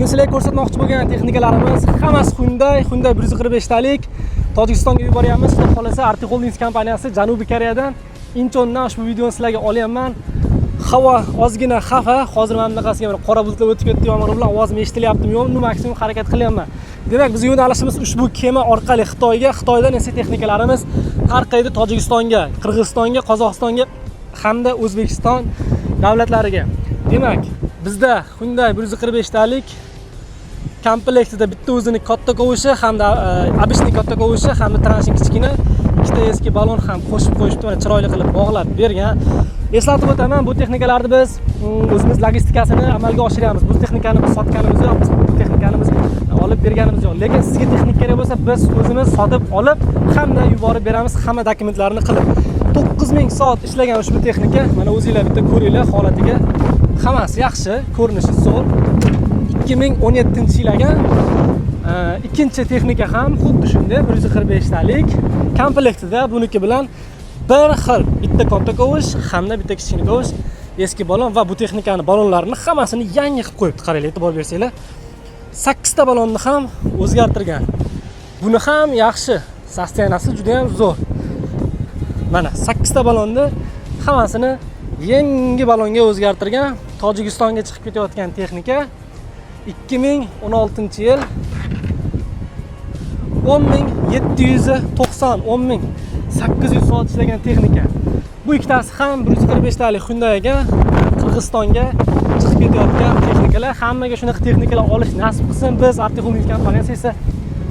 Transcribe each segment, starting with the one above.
Bugun sizlarga ko'rsatmoqchi bo'lgan texnikalarimiz hammasi Hyundai 145 talik. Tojikistonga yuboryapmiz. Xudo xolasa Arti Holdings kompaniyasi Janubiy Koreyadan Inchondan ushbu videoni sizlarga olyapman. Havo ozgina xafa. Hozir mana bunaqasiga bir qora bulutlar o'tib ketdi, yomg'ir bilan ovozim eshitilyaptimi yo'qmi, maksimum harakat qilyapman. Demak, biz yo'nalishimiz ushbu kema orqali Xitoyga, Xitoydan esa texnikalarimiz tarqaydi Tojikistonga, Qirg'izistonga, Qozog'istonga hamda O'zbekiston davlatlariga. Demak, bizda Hyundai 145 talik komplektida bitta o'zini katta kovushi hamda обычный katta kovushi hamda transhin kichkina, ikkita eski balon ham qo'shib qo'yishdi, mana chiroyli qilib bog'lab bergan. Eslatib o'taman, bu texnikalarni biz o'zimiz logistikasini amalga oshiramiz. Bu texnikani biz sotganimiz yo'q, bu texnikani biz olib berganimiz yo'q. Lekin sizga texnik kerak bo'lsa, biz o'zimiz sotib olib hamda yuborib beramiz, hamma dokumentlarini qilib. 9000 soat ishlagan ushbu texnika, mana o'zingizlar bitta ko'ringlar holatiga. Hammasi yaxshi, ko'rinishi zo'r. 2017-yilgan ikkinchi texnika ham xuddi shunday 145 talik komplektida buniki bilan bir xil bitta katta kovush hamda bitta kichkina kovush, eski balon va bu texnikani balonlarini hammasini yangi qilib qo'yibdi. Qaranglar, e'tibor bersanglar. 8 ta balonni ham o'zgartirgan. Buni ham yaxshi, sostenasi juda ham zo'r. Mana 8 ta balonni hammasini yangi balonga o'zgartirgan. Tojikistonga chiqib ketayotgan texnika 2016-yil 10790 soat ishlagan texnika. Bu ikkitasi ham 145 talik Hyundai'ga Qirg'izistonga chiqib ketayotgan texnikalar. Hammaga shunaqa texnikalar olish nasib qilsin. Biz Arti Holdings kompaniyasi esa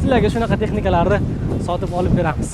sizlarga shunaqa texnikalarni sotib olib beramiz.